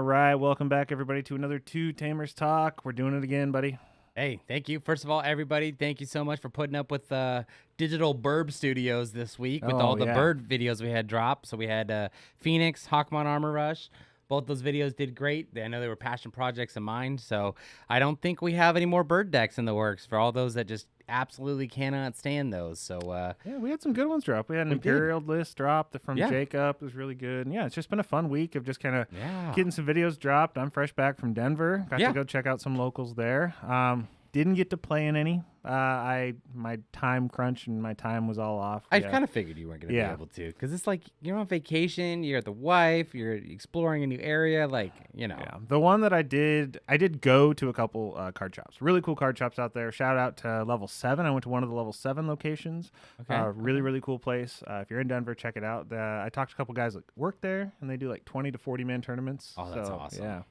right, welcome back everybody to another Two Tamers Talk. We're doing it again, buddy. Hey, thank you. First of all, everybody, thank you so much for putting up with Digital Burb Studios this week with all Oh, the yeah. bird videos we had dropped. So we had Phoenix, Hawkmon Armor Rush. Both those videos did great. I know they were passion projects of mine. So I don't think we have any more bird decks in the works for all those that just absolutely cannot stand those. So Yeah, we had some good ones drop. We had an Imperial list drop from Yeah. Jacob. It was really good. And yeah, it's just been a fun week of just kind of yeah. getting some videos dropped. I'm fresh back from Denver. Got Yeah. to go check out some locals there. Didn't get to play in any. My time crunch and my time was all off. I Yeah. kind of figured you weren't going to Yeah. be able to, because it's like you're on vacation, you're at the wife, you're exploring a new area, like, you know. Yeah, the one that I did go to a couple card shops. Really cool card shops out there. Shout out to Level 7. I went to one of the Level 7 locations. Okay. Really cool place. If you're in Denver, check it out. I talked to a couple guys that work there, and they do like 20 to 40 man tournaments. Oh, that's So, awesome. Yeah,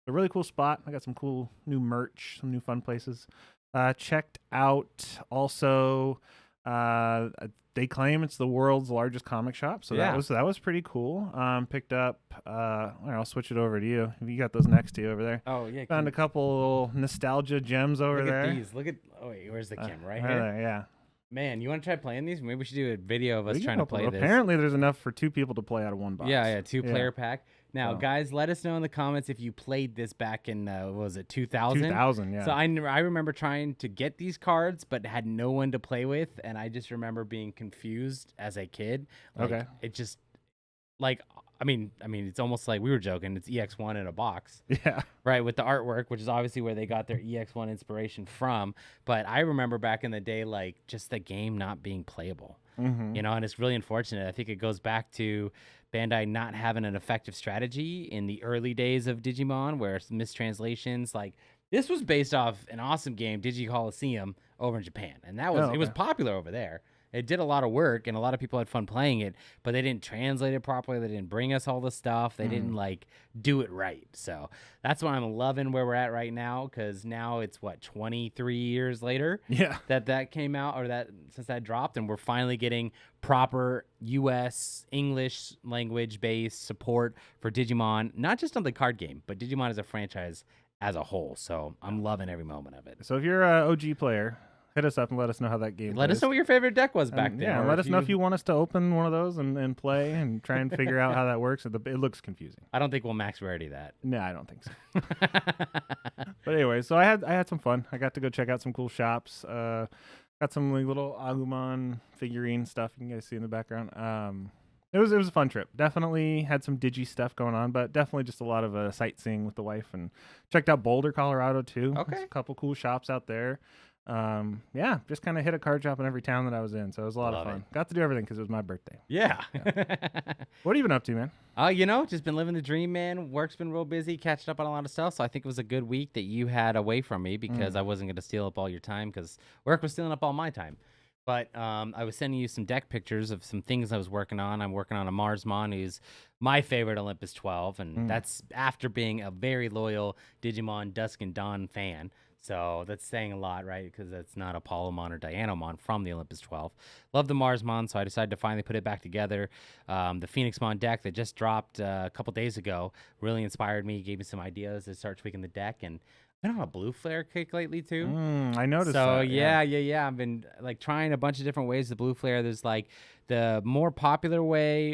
a really cool spot. I got some cool new merch, some new fun places. Checked out also. They claim it's the world's largest comic shop, so Yeah. that was pretty cool. Picked up. I'll switch it over to you. You got those next to you over there. Oh, yeah. Found a couple little nostalgia gems over Look there. at these. Look at, oh, wait, where's the camera? Right Right here? there, yeah. Man, you want to try playing these? Maybe we should do a video of us We can trying to open- play this. Apparently, there's enough for two people to play out of one box. Yeah, two-player pack. Now, So. guys, let us know in the comments if you played this back in, what was it, 2000? 2000, yeah. So I remember trying to get these cards, but had no one to play with, and I just remember being confused as a kid. Like, Okay. It just, like, I mean, it's almost like we were joking. It's EX1 in a box. Yeah. Right, with the artwork, which is obviously where they got their EX1 inspiration from. But I remember back in the day, like, just the game not being playable. Mm-hmm. You know, and it's really unfortunate. I think it goes back to Bandai not having an effective strategy in the early days of Digimon, where mistranslations, like, this was based off an awesome game, Digi Coliseum, over in Japan. And that was, it was popular over there. It did a lot of work, and a lot of people had fun playing it, but they didn't translate it properly. They didn't bring us all the stuff. They didn't, like, do it right. So that's why I'm loving where we're at right now, because now it's, 23 years later Yeah. that came out, or that since that dropped, and we're finally getting proper U.S. English language-based support for Digimon, not just on the card game, but Digimon as a franchise as a whole. So I'm loving every moment of it. So if you're an OG player, hit us up and let us know how that game Let plays. us know what your favorite deck was back then. Yeah, or let us know if you want us to open one of those and play and try and figure out how that works. It looks confusing. I don't think we'll max rarity that. No, I don't think so. But anyway, so I had some fun. I got to go check out some cool shops. Got some like, little Agumon figurine stuff you can guys see in the background. It was a fun trip. Definitely had some Digi stuff going on, but definitely just a lot of sightseeing with the wife, and checked out Boulder, Colorado too. Okay. There's a couple cool shops out there. Yeah, just kind of hit a card shop in every town that I was in, so it was a lot of fun. Got to do everything because it was my birthday. Yeah. What have you been up to, man? You know, just been living the dream, man. Work's been real busy, catching up on a lot of stuff. So I think it was a good week that you had away from me, because I wasn't going to steal up all your time, because work was stealing up all my time. But I was sending you some deck pictures of some things I was working on. I'm working on a Marsmon, who's my favorite Olympus 12, and that's after being a very loyal Digimon Dusk and Dawn fan. So that's saying a lot, right? Because it's not Apollomon or Dianomon from the Olympus 12. Love the Marsmon, so I decided to finally put it back together. The Phoenixmon deck that just dropped a couple days ago really inspired me, gave me some ideas to start tweaking the deck, and I've been on a blue flare kick lately too. I noticed So that. yeah. I've been like trying a bunch of different ways to blue flare. There's like the more popular way,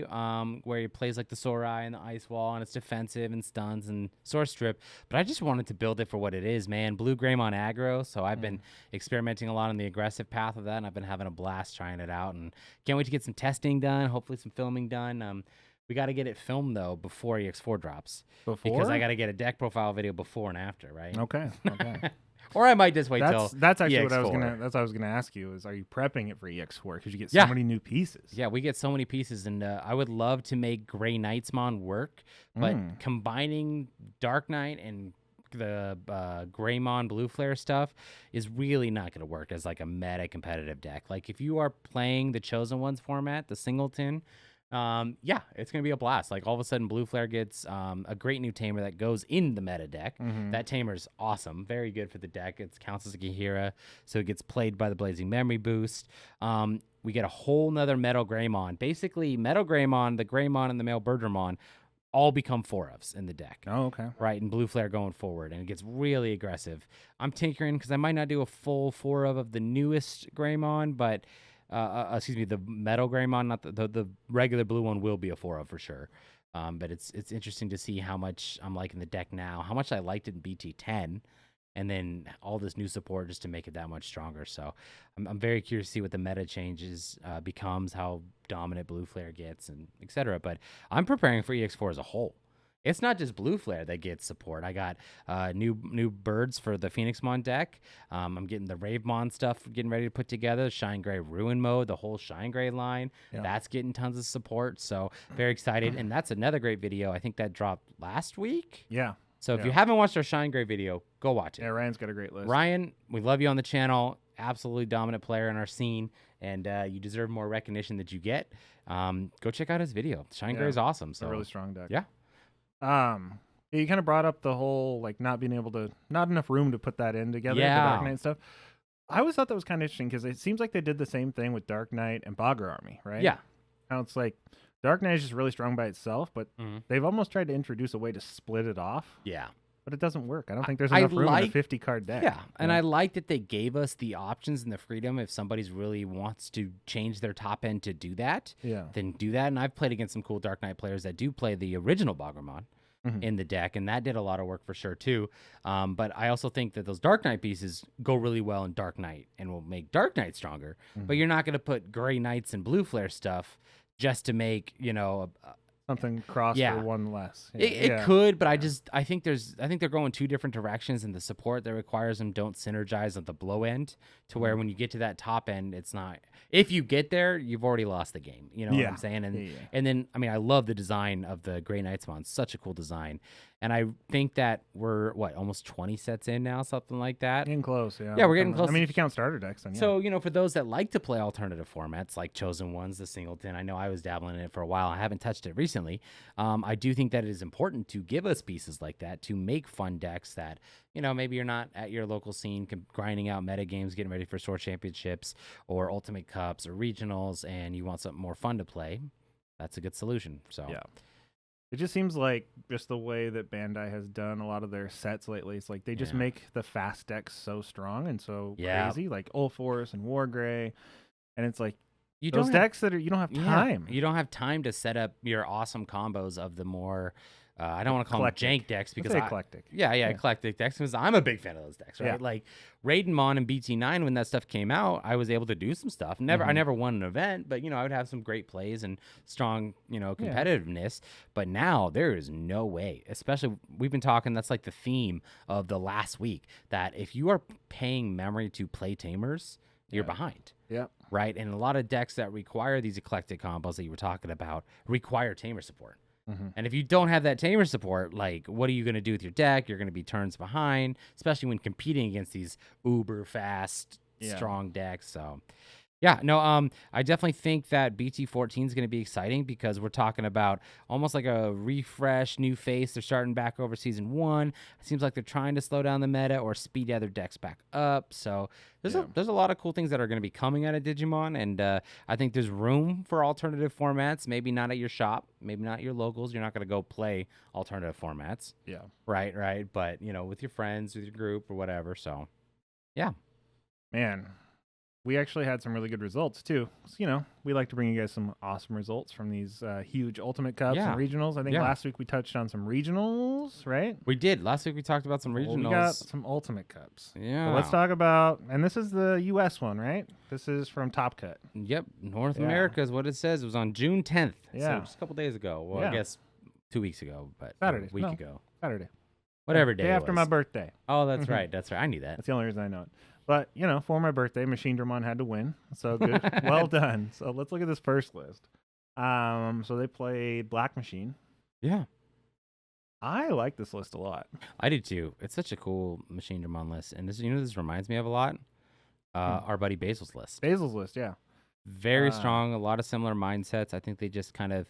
where he plays like the Sorai and the Ice Wall, and it's defensive and stuns and Source Strip. But I just wanted to build it for what it is, man. Blue Greymon aggro. So I've been experimenting a lot on the aggressive path of that, and I've been having a blast trying it out. And can't wait to get some testing done. Hopefully some filming done. We got to get it filmed though before EX4 drops. Because I got to get a deck profile video before and after, right? Okay. Or I might just wait till that's actually EX4. what I was gonna ask you is, are you prepping it for EX4 because you get so Yeah. many new pieces? Yeah, we get so many pieces, and I would love to make Grey Knightsmon work, but combining Dark Knight and the Greymon Blue Flare stuff is really not going to work as like a meta competitive deck. Like if you are playing the Chosen Ones format, the singleton, yeah, it's going to be a blast. Like all of a sudden Blue Flare gets a great new tamer that goes in the meta deck. That tamer's awesome. Very good for the deck. It counts as a Gahira, so it gets played by the Blazing Memory boost. We get a whole nother Metal Greymon. Basically, Metal Greymon, the Greymon, and the Male Birdramon all become 4-ofs in the deck. Oh, okay. Right, and blue flare going forward, and it gets really aggressive. I'm tinkering because I might not do a full 4-of the newest Greymon, but excuse me, the metal Greymon, not the regular blue one will be a 4-of for sure. But it's interesting to see how much I'm liking the deck now, how much I liked it in BT10, and then all this new support just to make it that much stronger. So I'm very curious to see what the meta changes becomes, how dominant blue flare gets, and etc. But I'm preparing for EX4 as a whole. It's not just blue flare that gets support. I got new birds for the Phoenixmon deck. I'm getting the Ravemon stuff, getting ready to put together. Shine Gray Ruin Mode, the whole Shine Gray line. Yeah. That's getting tons of support. So very excited. And that's another great video. I think that dropped last week. Yeah. So if you haven't watched our Shine Gray video, go watch it. Yeah, Ryan's got a great list. Ryan, we love you on the channel. Absolutely dominant player in our scene. And you deserve more recognition that you get. Go check out his video. Shine Gray is awesome. So a really strong deck. Yeah. You kind of brought up the whole like not enough room to put that in together. The Dark Knight stuff. I always thought that was kind of interesting because it seems like they did the same thing with Dark Knight and Bogger Army, right? Yeah. Now it's like Dark Knight is just really strong by itself, but they've almost tried to introduce a way to split it off. Yeah. But it doesn't work. I don't think there's enough room in a 50-card deck. Yeah, and I like that they gave us the options and the freedom if somebody's really wants to change their top end to do that, then do that. And I've played against some cool Dark Knight players that do play the original Boggermon in the deck, and that did a lot of work for sure too. But I also think that those Dark Knight pieces go really well in Dark Knight and will make Dark Knight stronger. But you're not going to put Gray Knights and Blue Flare stuff just to make, something cross for one less. It could, but I think they're going two different directions, and the support that requires them don't synergize at the blow end to where when you get to that top end, it's not. If you get there, you've already lost the game. You know what I'm saying? And then I love the design of the Grey Knightsmon. Such a cool design. And I think that we're almost 20 sets in now, something like that. Getting close, yeah. Yeah, we're getting close. I mean, if you count starter decks, then So, for those that like to play alternative formats like Chosen Ones, the Singleton, I know I was dabbling in it for a while. I haven't touched it recently. I do think that it is important to give us pieces like that to make fun decks that, maybe you're not at your local scene grinding out meta games, getting ready for Sword Championships or Ultimate Cups or Regionals, and you want something more fun to play. That's a good solution. So, yeah. It just seems like just the way that Bandai has done a lot of their sets lately. It's like they just make the fast decks so strong and so crazy, like Ulforce and Wargrey. And it's like those decks that you don't have time. You don't have time to set up your awesome combos of the more... I don't want to call them jank decks because eclectic. Eclectic decks because I'm a big fan of those decks, right? Like Raidenmon and BT9 when that stuff came out, I was able to do some stuff. I never won an event, but I would have some great plays and strong, competitiveness. But now there is no way, especially we've been talking, that's like the theme of the last week, that if you are paying memory to play Tamers, you're behind. Yeah. Right? And a lot of decks that require these eclectic combos that you were talking about require Tamer support. And if you don't have that Tamer support, like, what are you going to do with your deck? You're going to be turns behind, especially when competing against these uber fast, strong decks. So, I definitely think that BT14 is going to be exciting because we're talking about almost like a refresh, new face. They're starting back over Season 1. It seems like they're trying to slow down the meta or speed the other decks back up. So there's a lot of cool things that are going to be coming out of Digimon, and I think there's room for alternative formats. Maybe not at your shop, maybe not your locals. You're not going to go play alternative formats. Yeah. Right. But, with your friends, with your group or whatever. So, yeah. Man. We actually had some really good results, too. So, we like to bring you guys some awesome results from these huge Ultimate Cups and Regionals. I think last week we touched on some Regionals, right? We did. Last week we talked about some Regionals. Well, we got some Ultimate Cups. Yeah. So let's talk about, and this is the U.S. one, right? This is from Top Cut. Yep. North America is what it says. It was on June 10th. Yeah. So just a couple days ago. Well, I guess 2 weeks ago, but Saturday. A week ago. Saturday. Whatever day after my birthday. Oh, that's right. That's right. I knew that. That's the only reason I know it. But, for my birthday, Machine Dramon had to win. So good. Well done. So let's look at this first list. So they played Black Machine. Yeah. I like this list a lot. I do too. It's such a cool Machine Dramon list. And this, this reminds me of a lot. Our buddy Basil's list. Basil's list, yeah. Very strong. A lot of similar mindsets. I think they just kind of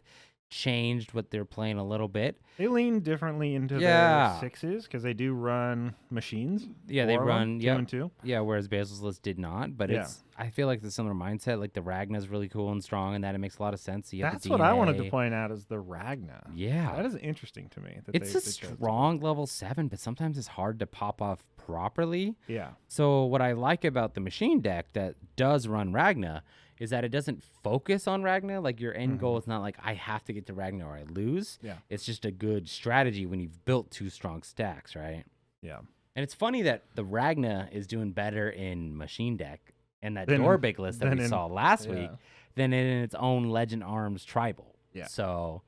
changed what they're playing a little bit. They lean differently into Yeah. their 6s because they do run machines. Yeah, they 4 of them, run 2 yep. and 2. Yeah, whereas Basil's list did not. But Yeah. I feel like the similar mindset. Like the Ragna's really cool and strong, and that it makes a lot of sense. So you have That's the what I wanted to DNA. point out is the Ragna. Yeah. That is interesting to me. That It's they a chose to- strong level 7, but sometimes it's hard to pop off properly. Yeah. So what I like about the machine deck that does run Ragna is that it doesn't focus on Ragna. Like your end goal is not like I have to get to Ragna or I lose. Yeah. It's just a good strategy when you've built 2 strong stacks, right? Yeah. And it's funny that the Ragna is doing better in machine deck and that Than- Dorbig list that than we in- saw last yeah. week than in its own Legend Arms tribal. Yeah. So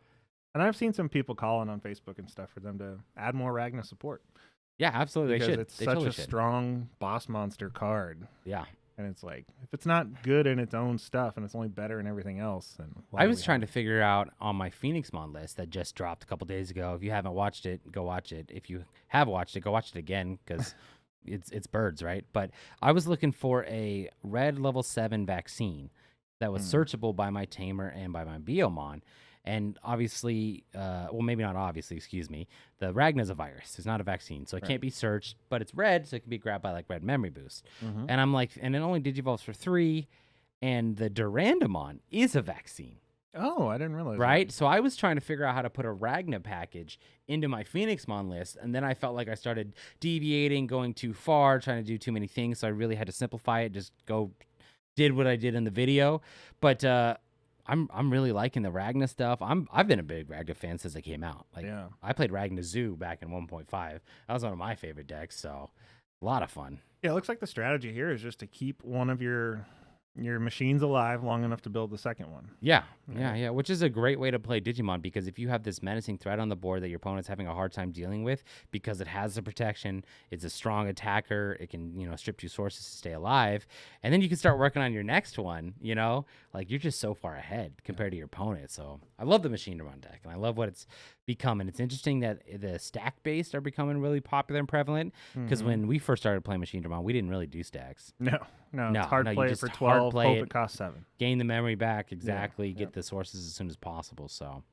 And I've seen some people calling on Facebook and stuff for them to add more Ragna support. yeah, absolutely. Because They should. it's They such totally a should. strong boss monster card. Yeah. And it's like, if it's not good in its own stuff and it's only better in everything else, then why I do was we trying have to figure out on my Phoenix Mon list that just dropped a couple days ago. If you haven't watched it, go watch it. If you have watched it, go watch it again because it's birds, right? But I was looking for a red level 7 vaccine that was searchable by my Tamer and by my Biomon. And obviously, well, maybe not obviously, excuse me, the Ragna's a virus. It's not a vaccine. So it can't be searched, but it's red, so it can be grabbed by like red memory boost. Mhm. And I'm like, and it only digivolves for 3, and the Durandamon is a vaccine. Oh, I didn't realize. Right? So I was trying to figure out how to put a Ragna package into my Phoenixmon list, and then I felt like I started deviating, going too far, trying to do too many things, so I really had to simplify it, just did what I did in the video. But I'm really liking the Ragna stuff. I've been a big Ragna fan since it came out. Like Yeah. I played Ragna Zoo back in 1.5. That was one of my favorite decks, so a lot of fun. Yeah, it looks like the strategy here is just to keep one of your machines alive long enough to build the second one. Yeah, which is a great way to play Digimon because if you have this menacing threat on the board that your opponent's having a hard time dealing with because it has the protection, it's a strong attacker, it can, strip 2 sources to stay alive, and then you can start working on your next one, like you're just so far ahead compared to your opponent. So I love the Machine Dramon deck, and I love what it's become, and it's interesting that the stack-based are becoming really popular and prevalent because when we first started playing Machine Dramon, we didn't really do stacks. No, No, it's hard no, to you play it just for hard 12, play hope it. it costs 7. Gain the memory back, exactly, yep. get the sources as soon as possible, so...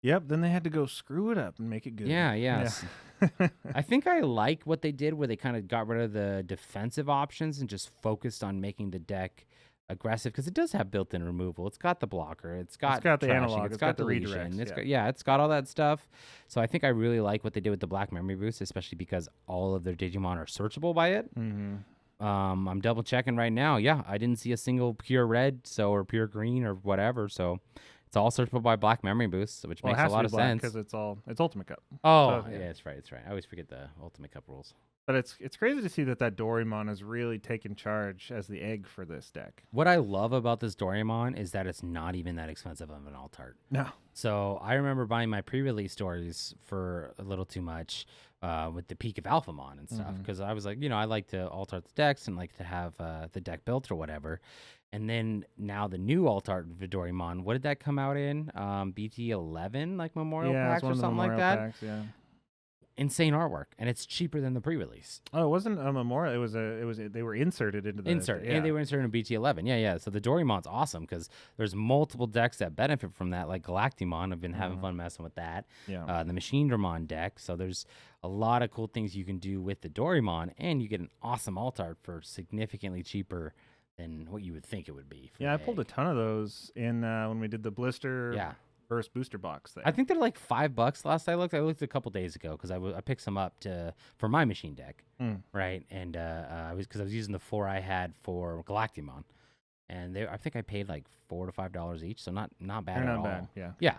Yep, then they had to go screw it up and make it good. Yeah. I think I like what they did where they kind of got rid of the defensive options and just focused on making the deck aggressive because it does have built-in removal. It's got the blocker. It's got the trashing, analog. It's got the deletion. redirects. It's got all that stuff. So I think I really like what they did with the black memory boost, especially because all of their Digimon are searchable by it. Mm-hmm. I'm double checking right now. Yeah, I didn't see a single pure red, or pure green or whatever. So it's all searchable by black memory boost, which makes a lot of sense. Because it's Ultimate Cup. Oh, So, yeah, that's right. I always forget the Ultimate Cup rules. But it's crazy to see that Doraemon has really taken charge as the egg for this deck. What I love about this Doraemon is that it's not even that expensive of an alt art. No. So I remember buying my pre-release stories for a little too much with the peak of Alphamon and stuff because I was like, I like to alt art the decks and like to have the deck built or whatever. And then now the new alt art Doraemon, what did that come out in? BT 11, like Memorial Yeah, Packs it's one or of the something like Memorial that. Packs, yeah. Insane artwork, and it's cheaper than the pre-release. Oh, it wasn't a Memorial. They were inserted into the And they were inserted in BT 11. Yeah. So the Doraemon's awesome because there's multiple decks that benefit from that, like Galactimon. I've been having fun messing with that. Yeah. The Machine Dramon deck. So there's a lot of cool things you can do with the Doraemon, and you get an awesome alt art for significantly cheaper than what you would think it would be. I pulled a ton of those in when we did the blister. Yeah. First booster box thing. I think they're like $5 last I looked. I looked a couple days ago because I picked some up for my machine deck, right? And I was using the 4 I had for Galactimon, and I think I paid like $4 to $5 each, so not bad They're at not all. bad. Yeah.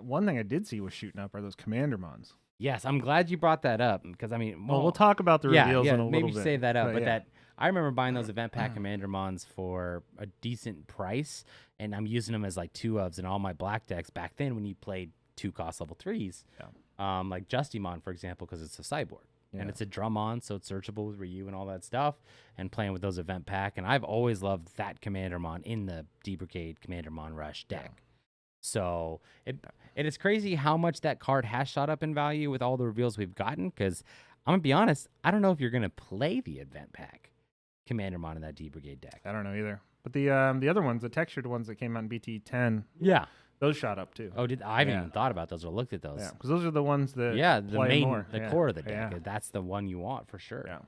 One thing I did see was shooting up are those Commandermons. Yes, I'm glad you brought that up because We'll talk about the reveals in a little maybe bit. save that up. But yeah. I remember buying those event pack Commandermons for a decent price, and I'm using them as like 2-ofs in all my black decks back then when you played 2 cost level 3s. Yeah. Like Justimon, for example, because it's a cyborg. Yeah. And it's a Drummon, so it's searchable with Ryu and all that stuff, and playing with those event pack. And I've always loved that Commandermon in the D Brigade Commandermon Rush deck. Yeah. So it is crazy how much that card has shot up in value with all the reveals we've gotten. Because I'm gonna be honest, I don't know if you're gonna play the event pack Commandermon in that D Brigade deck. I don't know either. But the other ones, the textured ones that came out in BT 10, Yeah, those shot up too. Oh, I haven't even thought about those or looked at those. Yeah, because those are the ones that the play main, more. the core of the deck. That's the one you want for sure. Yeah,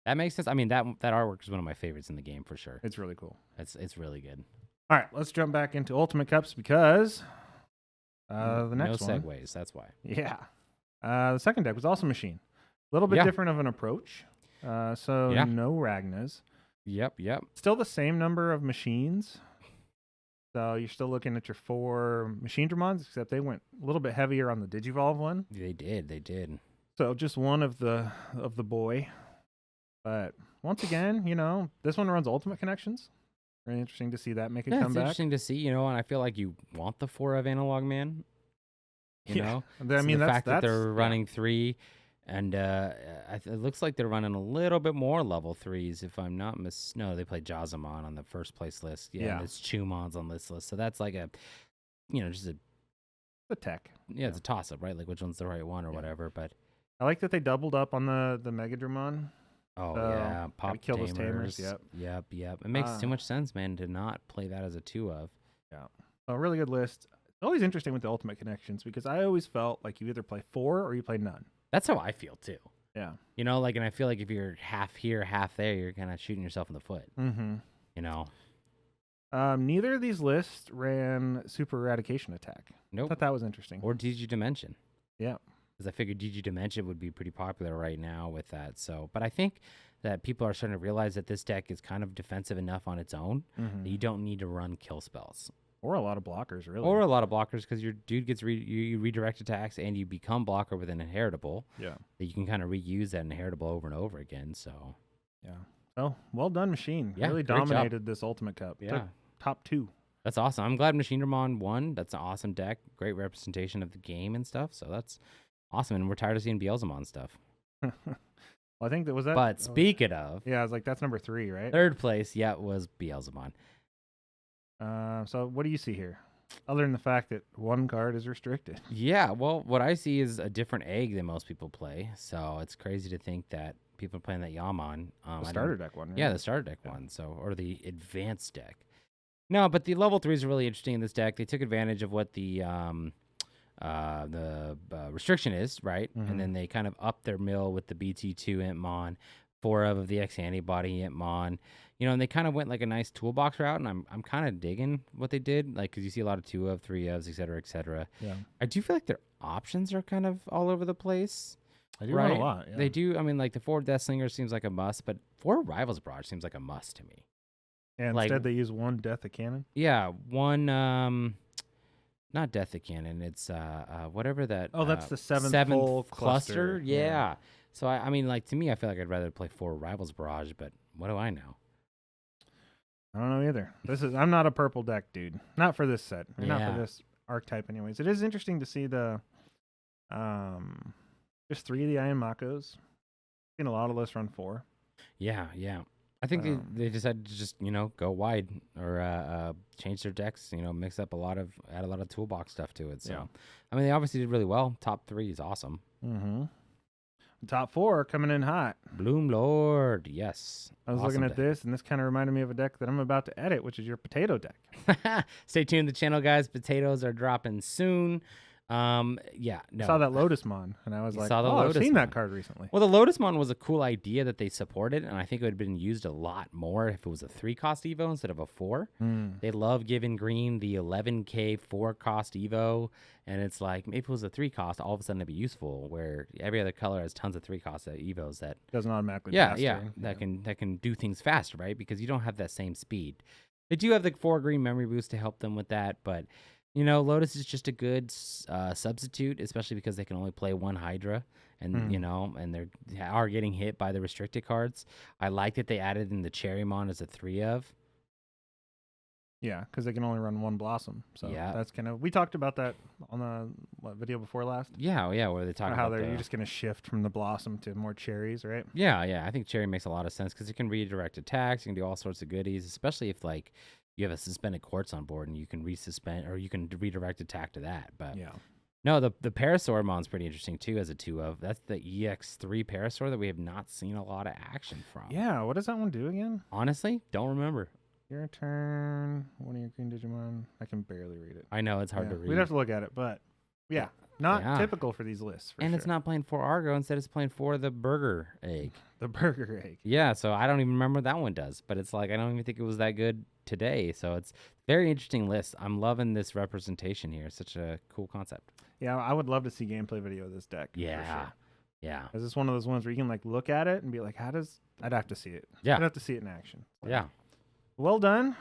that makes sense. I mean, that artwork is one of my favorites in the game for sure. it's really cool. It's really good. All right, let's jump back into Ultimate Cups because the next no one. segues. That's why. Yeah, the second deck was also machine. A little bit different of an approach. So no Ragnas. Yep. Still the same number of machines. So you're still looking at your 4 machine Dramons, except they went a little bit heavier on the Digivolve one. They did. So just one of the boy. But once again, this one runs Ultimate Connections. Very interesting to see that make a comeback. It's interesting to see, and I feel like you want the 4 of Analog Man. You know? I mean, the that's fact that they're running 3. And it looks like they're running a little bit more level 3s, if I'm not No, they play Jazamon on the first place list. Yeah. And it's Chumons on this list. So that's like a, just a tech. Yeah, it's a toss up, right? Like which one's the right one or whatever. But I like that they doubled up on the Mega Dramon. Oh, so, Pop kill Tamers. those Tamers. Yep. It makes too much sense, man, to not play that as a 2 of. Yeah. A really good list. It's always interesting with the Ultimate Connections because I always felt like you either play 4 or you play none. That's how I feel too. Yeah. And I feel like if you're half here, half there, you're kind of shooting yourself in the foot. Mm-hmm. Neither of these lists ran Super Eradication Attack. Nope. I thought that was interesting. Or Digi Dimension. Yeah. Because I figured Digi Dimension would be pretty popular right now with that. So, but I think that people are starting to realize that this deck is kind of defensive enough on its own that you don't need to run kill spells. Or a lot of blockers, really. Or a lot of blockers, because your dude gets you redirect attacks and you become blocker with an inheritable. Yeah. That you can kind of reuse that inheritable over and over again. So. Yeah. Oh, well done, Machine. Yeah, really dominated this Ultimate Cup. Yeah. Took top 2. That's awesome. I'm glad Machine Dramon won. That's an awesome deck. Great representation of the game and stuff. So that's awesome. And we're tired of seeing Beelzemon stuff. Well, I think that was that. But speaking of. Yeah, I was like, that's number 3, right? Third place, was Beelzemon. So what do you see here? Other than the fact that one card is restricted. Yeah, well, what I see is a different egg than most people play. So it's crazy to think that people are playing that Yaman. The starter deck one. Right? Yeah, the starter deck one. So, or the advanced deck. No, but the level 3s are really interesting in this deck. They took advantage of what the restriction is, right? And then they kind of upped their mill with the BT2 Edemon, 4 of the X antibody Edemon. And they kind of went like a nice toolbox route, and I'm kind of digging what they did, like because you see a lot of 2 of, 3 ofs, et cetera, et cetera. Yeah, I do feel like their options are kind of all over the place. I do run a lot. Yeah. They do. I mean, like the 4 Death Slinger seems like a must, but 4 Rivals Barrage seems like a must to me. And instead they use 1 Death of Cannon. Yeah, 1. Not Death of Cannon. It's whatever that. Oh, that's the 7th full cluster. Yeah. So I mean, like to me, I feel like I'd rather play 4 Rivals Barrage, but what do I know? I don't know either. I'm not a purple deck, dude. Not for this set. Not for this archetype, anyways. It is interesting to see the just 3 of the Iron Makos. Seen a lot of lists run 4. Yeah. I think they decided to just go wide or change their decks. Mix up add a lot of toolbox stuff to it. So I mean, they obviously did really well. Top 3 is awesome. Mm-hmm. Top 4 coming in hot. Bloom Lord, yes. I was looking at this, and this kind of reminded me of a deck that I'm about to edit, which is your potato deck. Stay tuned to the channel, guys. Potatoes are dropping soon. I saw that Lotusmon, and I was like, I've seen that card recently. Well, the Lotusmon was a cool idea that they supported, and I think it would have been used a lot more if it was a 3-cost Evo instead of a 4. They love giving green the 11K 4-cost Evo, and it's like, maybe if it was a 3-cost, all of a sudden it'd be useful, where every other color has tons of 3-cost Evos that... Doesn't automatically pass that can do things faster, right? Because you don't have that same speed. They do have the 4 green memory boost to help them with that, but... Lotus is just a good substitute, especially because they can only play 1 Hydra, and and they are getting hit by the restricted cards. I like that they added in the Cherrymon as a 3 of. Yeah, because they can only run 1 Blossom. So that's kind of... We talked about that on the video before last. Yeah, where they talk about how you're just going to shift from the Blossom to more cherries, right? Yeah. I think Cherry makes a lot of sense because it can redirect attacks. You can do all sorts of goodies, especially if you have a suspended quartz on board and you can resuspend or you can redirect attack to that. But no, the Parasaurmon's pretty interesting too as a 2 of. That's the EX3 Parasaur that we have not seen a lot of action from. Yeah, what does that one do again? Honestly, don't remember. Your turn. One of your green Digimon. I can barely read it. I know it's hard Yeah, to read. We'd have to look at it, but yeah, not Yeah. typical for these lists. For and sure. it's not playing for Argo. Instead, it's playing for the burger egg. The burger egg. Yeah, so I don't even remember what that one does. But it's like I don't even think it was that good today. So it's very interesting list. I'm loving this representation here. It's such a cool concept. Yeah, I would love to see gameplay video of this deck. Yeah. For sure. Yeah. Is this one of those ones where you can like look at it and be like, I'd have to see it. Yeah. I'd have to see it in action. Yeah. Well done.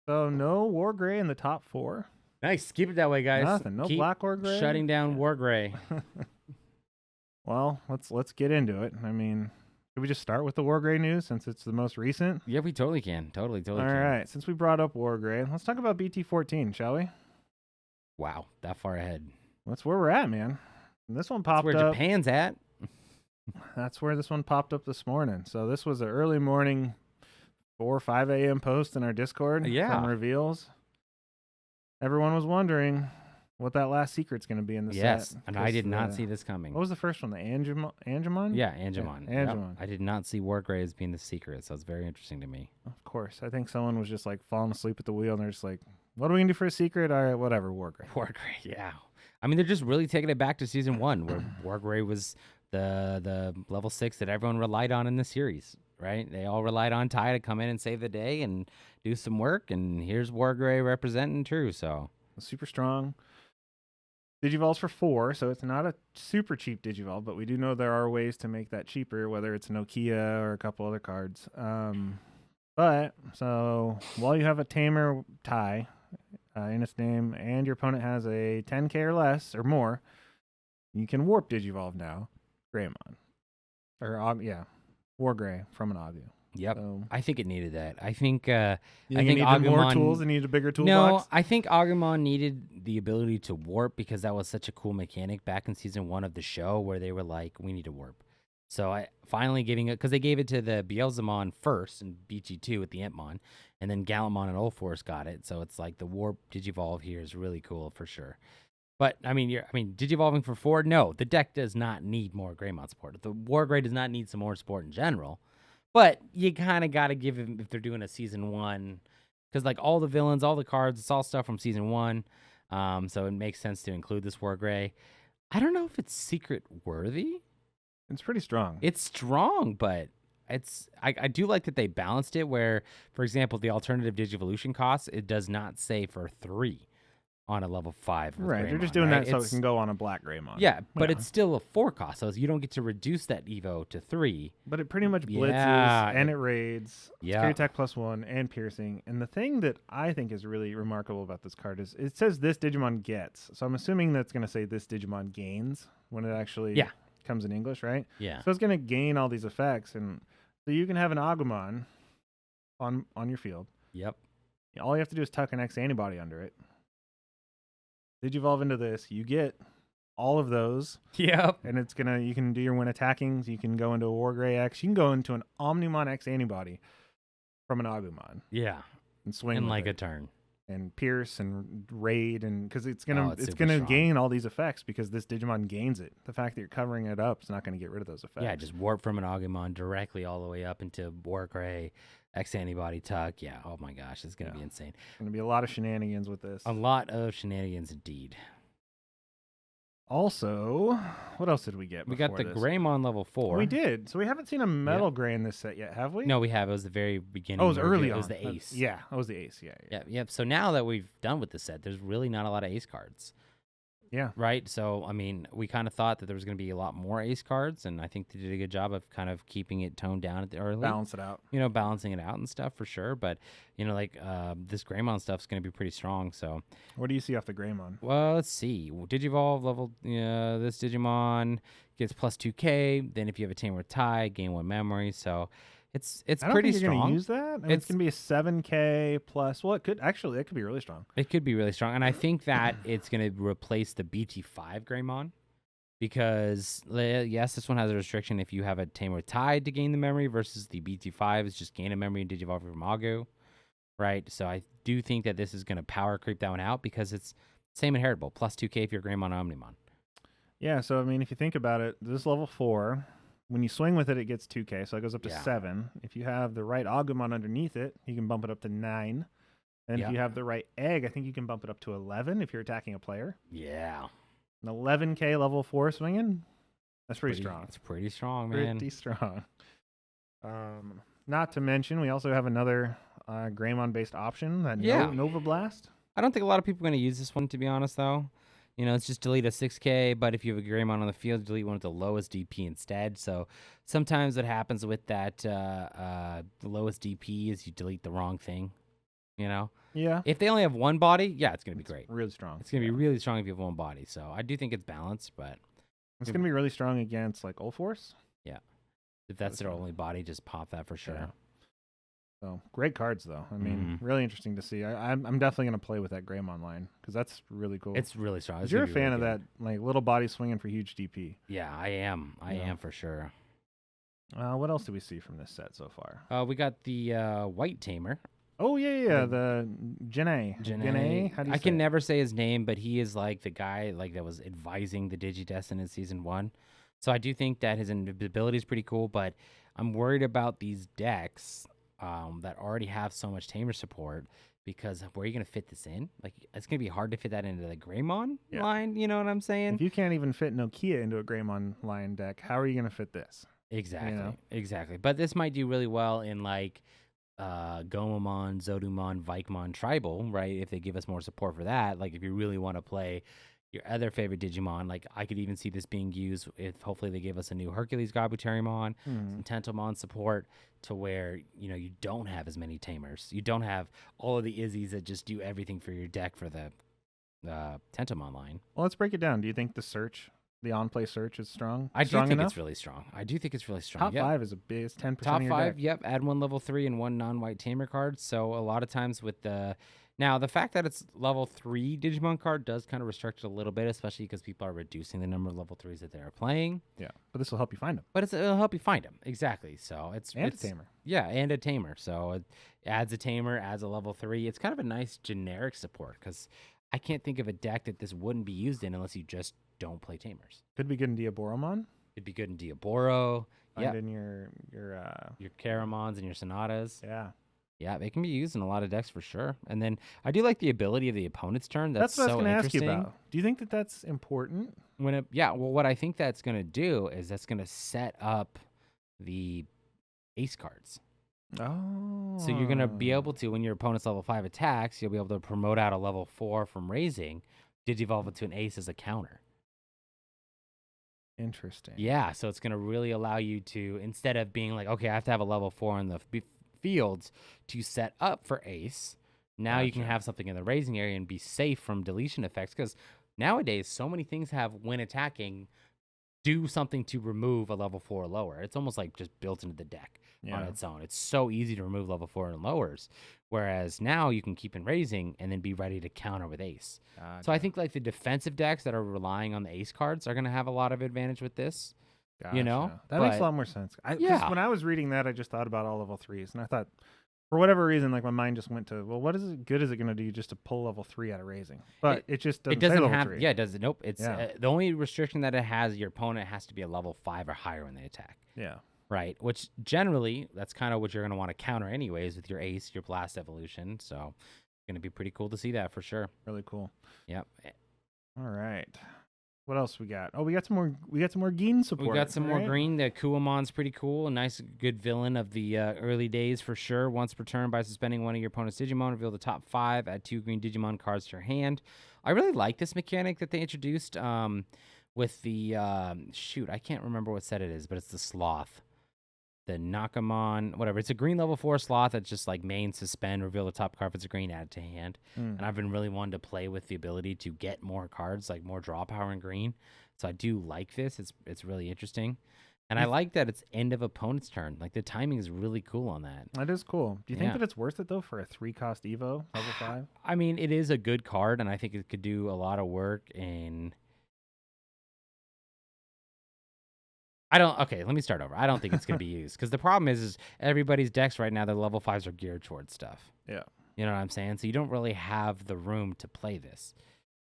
So no War Gray in the top 4. Nice. Keep it that way, guys. Nothing. No Keep Black War Gray. shutting down War Gray. Well, let's get into it. I mean, should we just start with the War Gray news since it's the most recent? Yeah, we totally can. Totally All can. right. Since we brought up War Gray, let's talk about BT14, shall we? Wow, that far ahead. That's where we're at, man. And this one popped That's where up. Japan's at. That's where this one popped up this morning. So this was an early morning 4 or 5 a.m. post in our Discord from reveals. Everyone was wondering what that last secret's going to be in the set. Yes, and I did not see this coming. What was the first one? The Angemon? Yeah, Angemon. Yeah, Angemon. Yep. I did not see War Gray as being the secret, so it's very interesting to me. Of course. I think someone was just like falling asleep at the wheel and they're just like, what are we going to do for a secret? All right, whatever, War Gray. War Gray, yeah. I mean, they're just really taking it back to season 1, where War Gray was the level 6 that everyone relied on in the series, right? They all relied on Ty to come in and save the day and do some work, and here's War Gray representing true, so. Super strong. Digivolves for 4, so it's not a super cheap Digivolve, but we do know there are ways to make that cheaper, whether it's Nokia or a couple other cards. But, so, while you have a Tamer Ty in its name, and your opponent has a 10k or less, or more, you can warp Digivolve now, Greymon. Or, War Gray from an Agu. Yep. So, I think it needed that. I think you I think think it needed more Agumon- tools and needed a bigger toolbox? No, I think Agumon needed the ability to warp because that was such a cool mechanic back in season 1 of the show where they were like, we need to warp. So I finally giving it, because they gave it to the Beelzemon first and BG2 with the Entmon, and then Gallantmon and Ulforce got it. So it's like the warp Digivolve here is really cool for sure. But I mean, Digivolving for 4, no, the deck does not need more Greymon support. The War Gray does not need some more support in general. But you kind of got to give him, if they're doing a season 1, because like all the villains, all the cards, it's all stuff from season 1. So it makes sense to include this War Gray. I don't know if it's secret worthy. It's pretty strong. It's strong, but I do like that they balanced it where, for example, the alternative Digivolution cost, it does not say for 3 on a level 5. Right, Greymon, they're just doing right? that so it can go on a Black Greymon. Yeah, but it's still a 4 cost, so you don't get to reduce that Evo to 3. But it pretty much blitzes and it raids. Security attack +1 and piercing. And the thing that I think is really remarkable about this card is it says this Digimon gets. So I'm assuming that's going to say this Digimon gains when it actually comes in English, right? Yeah. So it's going to gain all these effects. And so you can have an Agumon on your field. Yep. All you have to do is tuck an X antibody under it. Digivolve into this, you get all of those. Yep. And it's you can do your when attacking, you can go into a War Gray X, you can go into an Omnimon X antibody from an Agumon. Yeah. And swing in with like it. a turn. And pierce and raid and because it's gonna strong. gain all these effects because this Digimon gains it. The fact that you're covering it up is not gonna get rid of those effects. Yeah, just warp from an Agumon directly all the way up into War Gray, X antibody tuck. Yeah, oh my gosh, it's gonna be insane. Gonna be a lot of shenanigans with this. A lot of shenanigans indeed. Also, what else did we get? We got the this? Greymon level 4. We did. So we haven't seen a Metal Gray in this set yet, have we? No, we have. It was the very beginning. Oh, it was early on. It was the ace. Yeah, it was the ace. Yeah. Yep. So now that we've done with the set, there's really not a lot of ace cards. Yeah. Right? So, I mean, we kind of thought that there was going to be a lot more ace cards, and I think they did a good job of kind of keeping it toned down at the early. Balance it out. Balancing it out and stuff for sure. But, this Greymon stuff's going to be pretty strong, so. What do you see off the Greymon? Well, let's see. Digivolve level, this Digimon gets plus 2k. Then if you have a Tamer with Ty, gain 1 memory. So it's I don't pretty think you're strong. Gonna use that. I mean, it's gonna be a 7k plus. Well, it could be really strong. It could be really strong, and I think that it's going to replace the BT5 Greymon because yes, this one has a restriction if you have a Tamer with Ty to gain the memory versus the BT5 is just gain a memory and Digivolve from Agu. Right, so I do think that this is going to power creep that one out because it's same inheritable, plus 2k if you're Greymon or Omnimon. Yeah, so I mean, if you think about it, this level 4, when you swing with it, it gets 2K, so it goes up to Yeah. 7. If you have the right Agumon underneath it, you can bump it up to 9. And if you have the right egg, I think you can bump it up to 11 if you're attacking a player. Yeah. An 11K level 4 swinging, that's pretty strong. It's pretty strong, man. Pretty strong. Not to mention, we also have another Greymon-based option, that Nova Blast. I don't think a lot of people are going to use this one, to be honest, though. You know, it's just delete a 6K, but if you have a Greymon on the field, delete one with the lowest DP instead. So sometimes what happens with that, the lowest DP is you delete the wrong thing, you know? Yeah. If they only have one body, yeah, it's going to be great. Really strong. It's going to be really strong if you have one body. So I do think it's balanced, but... It's going to be really strong against, like, Ulforce. Yeah. If that's their only body, just pop that for sure. Yeah. So, great cards, though. I mean, really interesting to see. I'm definitely going to play with that Greymon line, because that's really cool. It's really strong. You're a fan of that, like, little body swinging for huge DP. Yeah, I am. I am for sure. What else do we see from this set so far? We got the White Tamer. Oh, yeah. The Janae. How do you say can it? never say his name, but he is like the guy like that was advising the Digidestined in Season 1. So I do think that his ability is pretty cool, but I'm worried about these decks that already have so much Tamer support, because where are you going to fit this in? Like, it's going to be hard to fit that into the Greymon line, you know what I'm saying? If you can't even fit Nokia into a Greymon line deck, how are you going to fit this? Exactly, you know? Exactly. But this might do really well in, like, Gomamon, Zodumon, Vikemon, Tribal, right? If they give us more support for that, like if you really want to play your other favorite Digimon, like I could even see this being used if hopefully they give us a new Hercules Gabuterimon, some Tentomon support, to where, you know, you don't have as many Tamers. You don't have all of the Izzies that just do everything for your deck for the Tentomon line. Well, let's break it down. Do you think the on-play search is strong? I do think enough? it's really strong. I do think it's really strong. Top 5 is a big, it's 10% Top of your 5, deck. yep. Add one level 3 and one non-white Tamer card. So a lot of times with the... Now, the fact that it's level 3 Digimon card does kind of restrict it a little bit, especially because people are reducing the number of level 3s that they're playing. Yeah, but this will help you find them. But it'll help you find them. Exactly. So it's a Tamer. Yeah, and a Tamer. So it adds a Tamer, adds a level 3. It's kind of a nice generic support, because I can't think of a deck that this wouldn't be used in unless you just don't play Tamers. Could be good in Diaboromon. It'd be good in Diaboro. Find in your Karamons and your Sonatas. Yeah. Yeah, they can be used in a lot of decks for sure. And then I do like the ability of the opponent's turn. That's what I was so going to ask you interesting. about. Do you think that that's important? Well, what I think that's going to do is that's going to set up the ace cards. Oh. So you're going to be able to, when your opponent's level 5 attacks, you'll be able to promote out a level 4 from raising, Digivolve it to an ace as a counter. Interesting. Yeah, so it's going to really allow you to, instead of being like, okay, I have to have a level 4 in the fields to set up for ace, now you can have something in the raising area and be safe from deletion effects, because nowadays so many things have, when attacking, do something to remove a level 4 or lower. It's almost like just built into the deck on its own. It's so easy to remove level 4 and lowers, whereas now you can keep in raising and then be ready to counter with ace. Gotcha. So I think like the defensive decks that are relying on the ace cards are going to have a lot of advantage with this. Gotcha. You know, that makes a lot more sense. 'Cause when I was reading that, I just thought about all level 3s, and I thought, for whatever reason, like my mind just went to, well, what is it good is it going to do just to pull level 3 out of raising? But it just doesn't, say level 3. Yeah, it doesn't. Nope. It's the only restriction that it has. Your opponent has to be a level 5 or higher when they attack. Yeah. Right. Which generally, that's kind of what you're going to want to counter anyways with your ace, your blast evolution. So it's going to be pretty cool to see that for sure. Really cool. Yep. All right. What else we got? Oh, we got some more. We got some more green support. We got some more green. The Kuamon's pretty cool. A nice, good villain of the early days for sure. Once per turn, by suspending one of your opponent's Digimon, reveal the top 5. Add 2 green Digimon cards to your hand. I really like this mechanic that they introduced with the I can't remember what set it is, but it's the Sloth. The Nakamon, whatever. It's a green level 4 Sloth that's just like main, suspend, reveal the top card if it's a green, add it to hand. And I've been really wanting to play with the ability to get more cards, like more draw power in green. So I do like this. It's really interesting. And I like that it's end of opponent's turn. Like the timing is really cool on that. That is cool. Do you think that it's worth it though for a 3-cost Evo level 5? I mean, it is a good card, and I think it could do a lot of work in... Okay, let me start over. I don't think it's going to be used, because the problem is everybody's decks right now, their level 5s are geared towards stuff. Yeah. You know what I'm saying? So you don't really have the room to play this.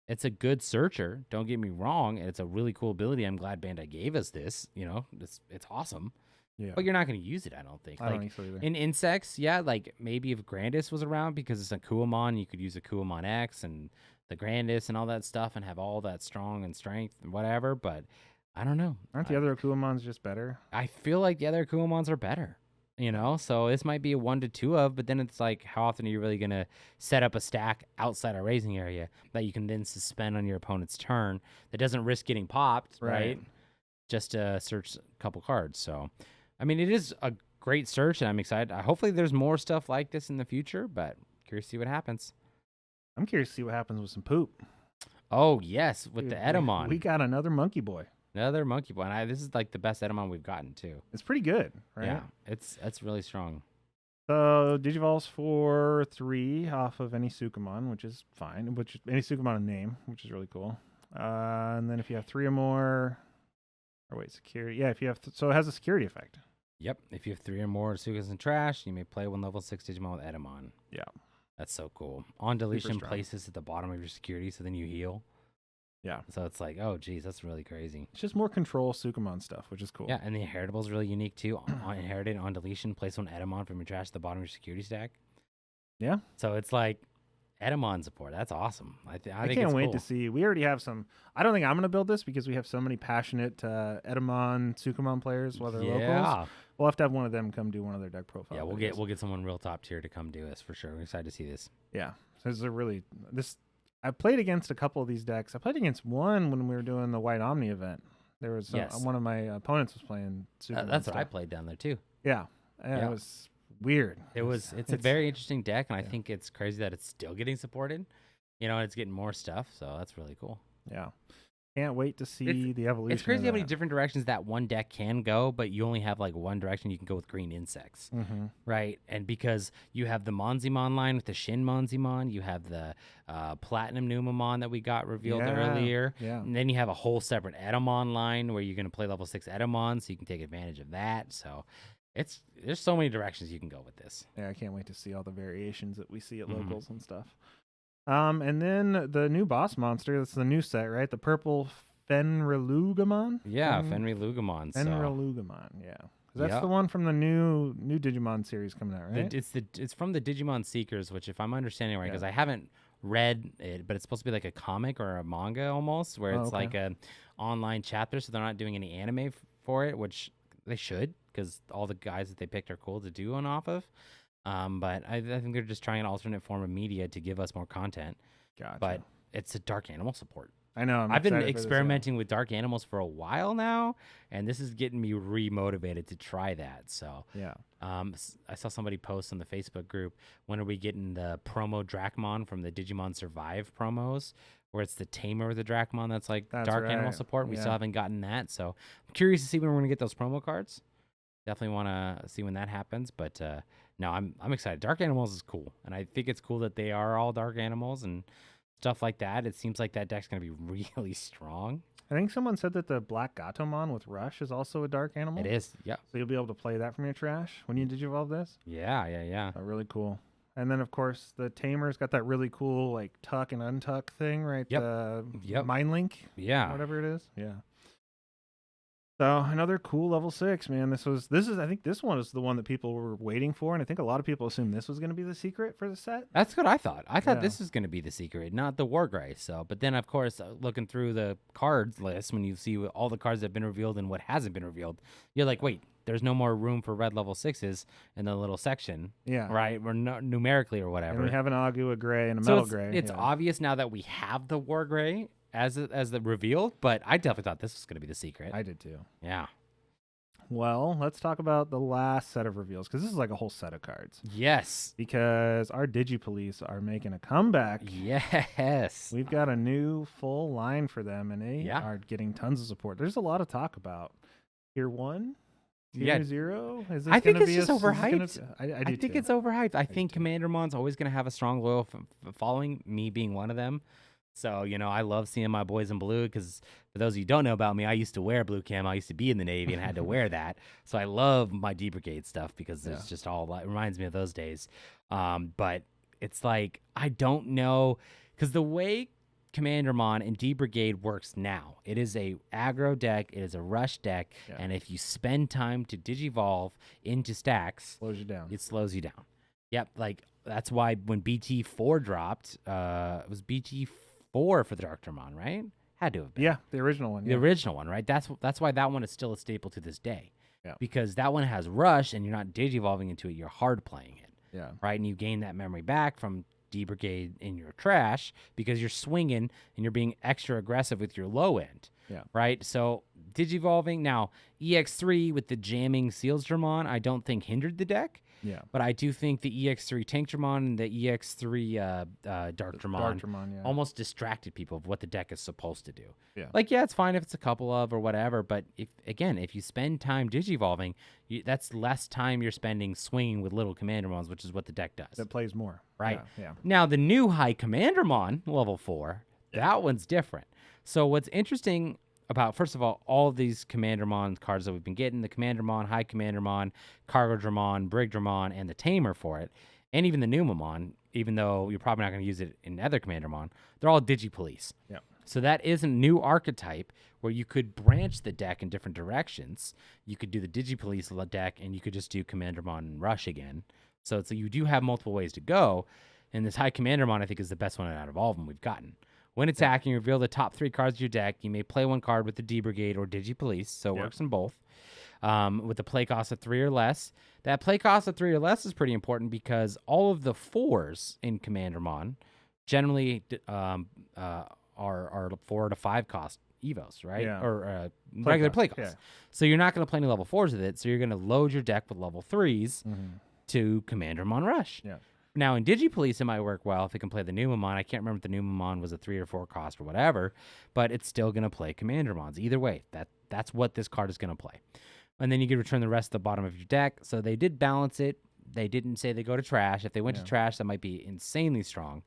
It's a good searcher. Don't get me wrong. It's a really cool ability. I'm glad Bandai gave us this. It's awesome. Yeah. But you're not going to use it, I don't think. I don't think so either. In insects, yeah, like maybe if Grandis was around because it's a Kuamon, you could use a Kuamon X and the Grandis and all that stuff and have all that strong and strength and whatever. But I don't know. Aren't the other Akuamons just better? I feel like the other Kuamons are better. So this might be a 1 to 2 of, but then it's like, how often are you really going to set up a stack outside a raising area that you can then suspend on your opponent's turn that doesn't risk getting popped, right? Just to search a couple cards. So, I mean, it is a great search, and I'm excited. Hopefully there's more stuff like this in the future, but curious to see what happens. I'm curious to see what happens with some poop. Oh, yes, with Dude, the Edemon. We got another monkey boy. Another monkey boy. And this is like the best Edemon we've gotten, too. It's pretty good, right? Yeah, it's really strong. So Digivolves for 3 off of any Sukamon, which is fine. Any Sukamon name, which is really cool. And then if you have 3 or more, security. Yeah, if you have so it has a security effect. Yep. If you have 3 or more Sukas and trash, you may play 1 level 6 Digimon with Edemon. Yeah, that's so cool. On deletion, strong. places at the bottom of your security, so then you heal. Yeah. So it's like, oh, geez, that's really crazy. It's just more control Sukamon stuff, which is cool. Yeah, and the Inheritable is really unique, too. Inherited on deletion, place 1 Edemon from your trash at the bottom of your security stack. Yeah. So it's like Edemon support. That's awesome. I think can't it's wait cool. to see. We already have some. I don't think I'm going to build this because we have so many passionate Edemon, Sukamon players, whether locals. We'll have to have one of them come do one of their deck profiles. Yeah, we'll get someone real top tier to come do this for sure. We're excited to see this. Yeah. So this is a really I played against a couple of these decks. I played against one when we were doing the White Omni event. There was one of my opponents was playing Sukamon that's stuff. what I played down there too. Yeah. It was weird. It's a very interesting deck, and I think it's crazy that it's still getting supported. It's getting more stuff, so that's really cool. Yeah. Can't wait to see the evolution. It's crazy how many different directions that one deck can go, but you only have like one direction you can go with green insects, right? And because you have the Monzimon line with the Shin Monzimon, you have the Platinum Numamon that we got revealed earlier, and then you have a whole separate Edemon line where you're going to play level 6 Edemon, so you can take advantage of that. So there's so many directions you can go with this. Yeah, I can't wait to see all the variations that we see at locals and stuff. And then the new boss monster, that's the new set, right? The purple Fenrilugamon? Yeah, Fenrilugamon. Fenrilugamon, yeah. That's the one from the new Digimon series coming out, right? It's from the Digimon Seekers, which if I'm understanding right, because I haven't read it, but it's supposed to be like a comic or a manga almost, where it's like an online chapter, so they're not doing any anime for it, which they should, because all the guys that they picked are cool to do on off of. But I think they're just trying an alternate form of media to give us more content. Gotcha. But it's a dark animal support. I know. I've been experimenting with dark animals for a while now, and this is getting me re-motivated to try that. So yeah. I saw somebody post on the Facebook group, when are we getting the promo Dracmon from the Digimon Survive promos, where it's the tamer of the Dracmon that's like dark animal support. We still haven't gotten that. So I'm curious to see when we're going to get those promo cards. Definitely want to see when that happens, but no, I'm excited. Dark animals is cool, and I think it's cool that they are all dark animals and stuff like that. It seems like that deck's going to be really strong. I think someone said that the Black Gatomon with Rush is also a dark animal. It is, yeah. So you'll be able to play that from your trash when you digivolve this? Yeah. Oh, really cool. And then, of course, the Tamer's got that really cool, like, tuck and untuck thing, right? Yep. Mind Link? Yeah. Whatever it is. Yeah. So another cool level 6, man. This is I think this one is the one that people were waiting for, and I think a lot of people assumed this was going to be the secret for the set. That's what I thought. I thought this was going to be the secret, not the Wargrey. So, but then of course, looking through the cards list, when you see all the cards that have been revealed and what hasn't been revealed, you're like, wait, there's no more room for red level 6s in the little section. Yeah. Right? We're not numerically or whatever. And we have an Agu, a gray, and a metal gray. It's obvious now that we have the Wargrey as the reveal, but I definitely thought this was going to be the secret. I did too. Yeah. Well, let's talk about the last set of reveals, because this is like a whole set of cards. Yes. Because our Digi Police are making a comeback. Yes. We've got a new full line for them, and they are getting tons of support. There's a lot of talk about Tier 1, Tier 0. Is this I think it's be just overhyped. I think it's overhyped. I think Commander Mon's always going to have a strong, loyal following, me being one of them. So, I love seeing my boys in blue, because for those of you who don't know about me, I used to wear blue cam. I used to be in the Navy and had to wear that. So I love my D Brigade stuff, because it's just it reminds me of those days. But it's like, I don't know, because the way Commandermon and D Brigade works now. It is a aggro deck. It is a rush deck, and if you spend time to digivolve into stacks, slows you down. It slows you down. Yep, like that's why when BT4 dropped, it was BT4 for the Darktermon, right? Had to have been. Yeah, the original one. The original one, right? That's why that one is still a staple to this day. Yeah. Because that one has rush, and you're not digivolving into it. You're hard playing it. Yeah. Right, and you gain that memory back from D Brigade in your trash because you're swinging and you're being extra aggressive with your low end. Yeah. Right. So digivolving now, EX3 with the jamming Seals Dramon, I don't think hindered the deck. Yeah. But I do think the EX3 Tank Dramon and the EX3 Dark Dramon almost distracted people of what the deck is supposed to do. Yeah. Like, yeah, it's fine if it's a couple of or whatever, but if you spend time digivolving, that's less time you're spending swinging with little Commandermons, which is what the deck does. That plays more. Right. Yeah. Now, the new High Commandermon, level 4, that one's different. So what's interesting about, first of all of these Commandermon cards that we've been getting, the Commandermon, High Commandermon, Cargo Dramon, Brig Dramon, and the Tamer for it, and even the Numamon, even though you're probably not going to use it in other Commandermon, they're all Digi Police. Yeah. So that is a new archetype where you could branch the deck in different directions. You could do the Digi Police deck, and you could just do Commandermon and Rush again. So you do have multiple ways to go, and this High Commandermon, I think, is the best one out of all of them we've gotten. When attacking, reveal the top 3 cards of your deck. You may play 1 card with the D Brigade or Digi Police, so it works in both. With a play cost of 3 or less. That play cost of 3 or less is pretty important because all of the 4s in Commandermon generally are 4 to 5 cost evos, right? Yeah. Or regular play costs. Yeah. So you're not going to play any level 4s with it, so you're going to load your deck with level 3s to Commandermon Rush. Yeah. Now, in Digi Police, it might work well if it can play the Numamon. I can't remember if the Numamon was a 3 or 4 cost or whatever, but it's still going to play Commandermons. Either way, that's what this card is going to play. And then you can return the rest at the bottom of your deck. So they did balance it. They didn't say they go to trash. If they went to trash, that might be insanely strong.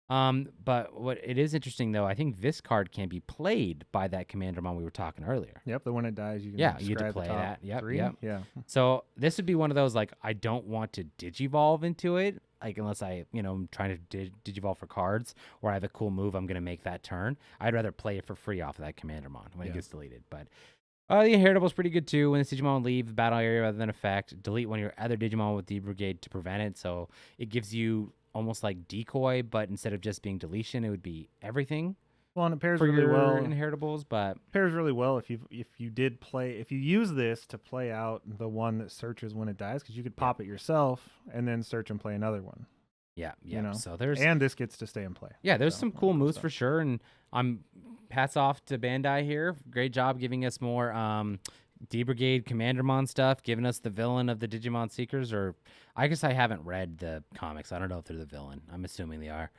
But what it is interesting, though, I think this card can be played by that Commandermon we were talking earlier. Yep, the one that dies, you can you get to play that. Yep, 3. yep. Yeah. So this would be one of those, like, I don't want to digivolve into it, like, unless I'm trying to digivolve for cards, or I have a cool move, I'm going to make that turn. I'd rather play it for free off of that Commandermon when it gets deleted. But the Inheritable is pretty good, too. When the Digimon leave the battle area rather than effect, delete one of your other Digimon with D Brigade to prevent it. So it gives you almost like decoy, but instead of just being deletion, it would be everything. Well, and it pairs for really your well. Inheritables, but Pairs really well if you use this to play out the one that searches when it dies, because you could pop it yourself and then search and play another one. Yeah. You know? So there's and this gets to stay in play. Yeah, there's some cool moves for sure, and I'm hats off to Bandai here. Great job giving us more D Brigade Commandermon stuff, giving us the villain of the Digimon Seekers, or I guess I haven't read the comics. I don't know if they're the villain. I'm assuming they are.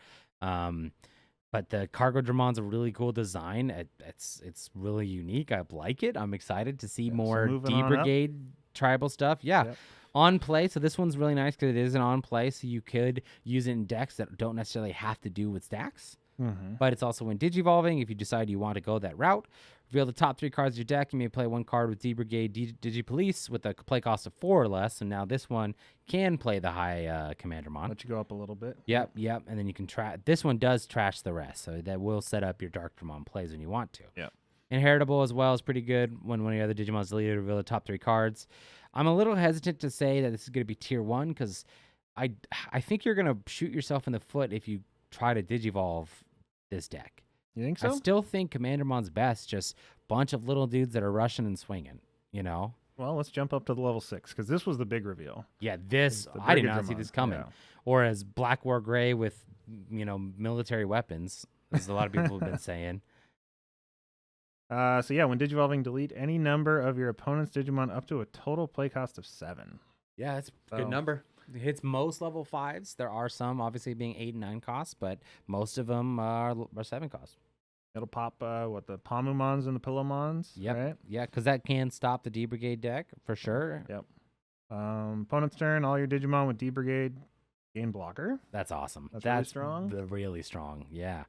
But the Cargo Dramon's a really cool design. It's really unique. I like it. I'm excited to see more D Brigade tribal stuff. Yeah. Yep. On play. So this one's really nice because it is an on play. So you could use it in decks that don't necessarily have to do with stacks. But it's also when digivolving. If you decide you want to go that route, reveal the top 3 cards of your deck. You may play 1 card with D Brigade, Digi Police with a play cost of 4 or less. So now this one can play the high Commandermon. Let you go up a little bit. Yep. And then you can this one does trash the rest, so that will set up your Dark Dramon plays when you want to. Yep. Inheritable as well is pretty good. When one of the other Digimon's deleted, reveal the top 3 cards. I'm a little hesitant to say that this is going to be tier 1 because I think you're going to shoot yourself in the foot if you try to digivolve this deck. You think so? I still think Commandermon's best, just bunch of little dudes that are rushing and swinging, Well, let's jump up to the level 6 because this was the big reveal. Yeah, I did not see this coming. Yeah. Or as Black War Gray with, military weapons, as a lot of people have been saying. So yeah, when digivolving, delete any number of your opponent's Digimon up to a total play cost of 7. Yeah, that's a good number. It hits most level 5s. There are some obviously being 8 and 9 costs, but most of them are 7 costs. It'll pop the Palmumons and the Pillowmons. Yep. Right? Yeah, because that can stop the D Brigade deck for sure. Yep. Opponent's turn. All your Digimon with D Brigade gain blocker. That's awesome. That's really strong. Really strong. Yeah.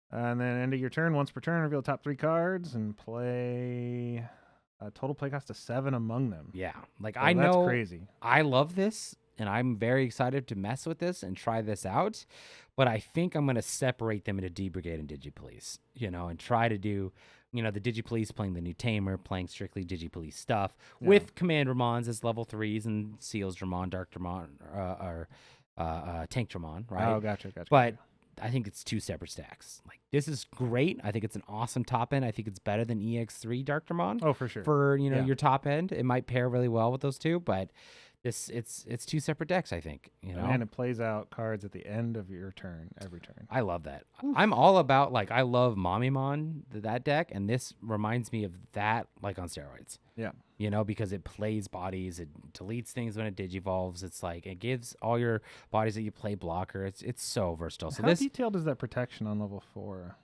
And then end of your turn, once per turn, reveal the top 3 cards and play a total play cost of 7 among them. Yeah. Like that's crazy. I love this. and I'm very excited to mess with this and try this out. But I think I'm going to separate them into D Brigade and Digi Police, and try to do, the Digi Police playing the new Tamer, playing strictly Digi Police stuff with Command Dramons as level 3s and Seals Dramon, Dark Dramon, or Tank Dramon, right? Oh, gotcha. But I think it's 2 separate stacks. Like, this is great. I think it's an awesome top end. I think it's better than EX3 Dark Dramon. Oh, for sure. For, your top end. It might pair really well with those two, but it's 2 separate decks, I think. And it plays out cards at the end of your turn, every turn. I love that. I'm all about, I love Mamimon, that deck, and this reminds me of that, on steroids. Yeah. Because it plays bodies, it deletes things when it digivolves. It's it gives all your bodies that you play blocker. It's so versatile. So how detailed is that protection on level 4?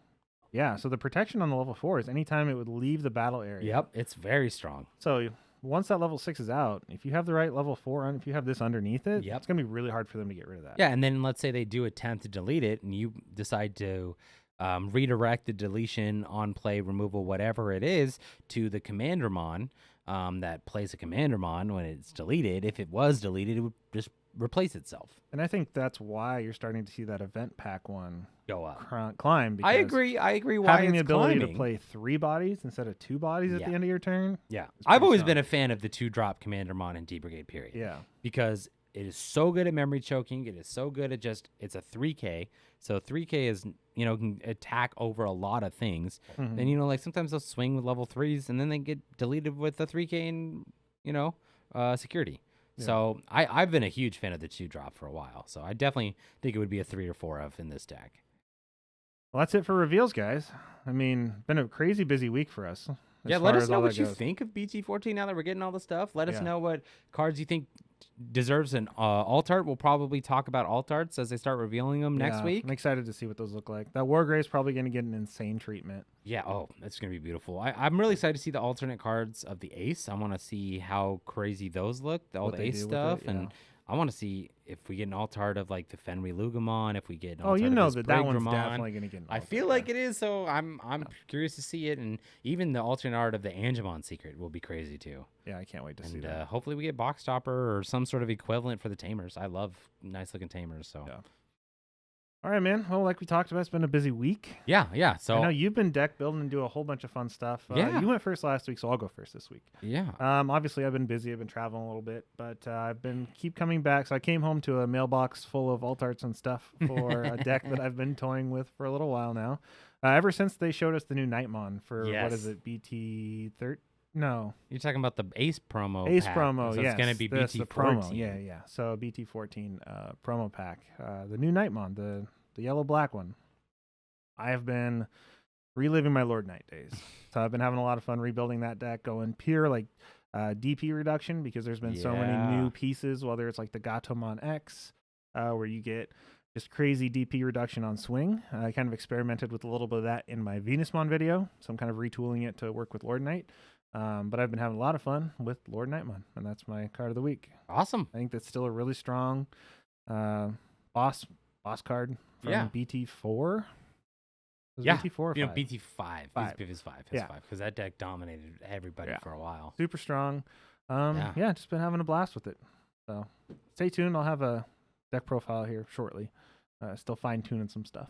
Yeah, so the protection on the level 4 is anytime it would leave the battle area. Yep, it's very strong. So once that level 6 is out, if you have the right level 4 on, if you have this underneath it, it's going to be really hard for them to get rid of that. Yeah, and then let's say they do attempt to delete it, and you decide to redirect the deletion, on play, removal, whatever it is, to the Commandermon that plays a Commandermon when it's deleted. If it was deleted, it would just replace itself. And I think that's why you're starting to see that event pack one go up, climb. I agree. Why having the ability climbing. to play 3 bodies instead of 2 bodies at the end of your turn. Yeah, I've always been a fan of the 2-drop Commandermon and D Brigade period. Yeah, because it is so good at memory choking. It is so good at it's a 3K. So 3K is, can attack over a lot of things. Mm-hmm. And, sometimes they'll swing with level 3s and then they get deleted with the 3K and, security. Yeah. So I've been a huge fan of the 2-drop for a while. So I definitely think it would be a 3 or 4 of in this deck. Well, that's it for reveals, guys. I mean, been a crazy busy week for us. Yeah, let us know what you think of BT14 now that we're getting all the stuff. Let us know what cards you think deserves an alt art. We'll probably talk about alt arts as they start revealing them next week. I'm excited to see what those look like. That Wargrave is probably going to get an insane treatment. Yeah, that's going to be beautiful. I'm really excited to see the alternate cards of the Ace. I want to see how crazy those look, all the Ace stuff, and I want to see if we get an alt art of the Fenrir Lugamon, if we get an alt art of that one's definitely going to get an alt art. I feel like it is, so I'm curious to see it, and even the alternate art of the Angemon Secret will be crazy too. Yeah, I can't wait to see that. Hopefully we get Box Stopper or some sort of equivalent for the Tamers. I love nice looking Tamers, so. Yeah. All right, man. Well, like we talked about, it's been a busy week. Yeah. So I know you've been deck building and do a whole bunch of fun stuff. You went first last week, so I'll go first this week. Yeah. Obviously, I've been busy. I've been traveling a little bit, but I've been keep coming back. So I came home to a mailbox full of alt arts and stuff for a deck that I've been toying with for a little while now. Ever since they showed us the new Nightmon for what is it, BT 13? No, you're talking about the Ace promo. Promo, so yes. It's going to be BT the promo. Yeah. So BT 14 promo pack, the new Nightmon, the yellow black one. I have been reliving my Lord Knight days. So I've been having a lot of fun rebuilding that deck, going pure DP reduction because there's been so many new pieces, whether it's like the Gatomon X, where you get just crazy DP reduction on swing. I kind of experimented with a little bit of that in my Venusmon video, so I'm kind of retooling it to work with Lord Knight. But I've been having a lot of fun with Lord Nightmon, and that's my card of the week. Awesome. I think that's still a really strong boss card from BT4. BT4 or 5? BT5. It was 5. Because that deck dominated everybody for a while. Super strong. Just been having a blast with it. So stay tuned. I'll have a deck profile here shortly. Still fine-tuning some stuff.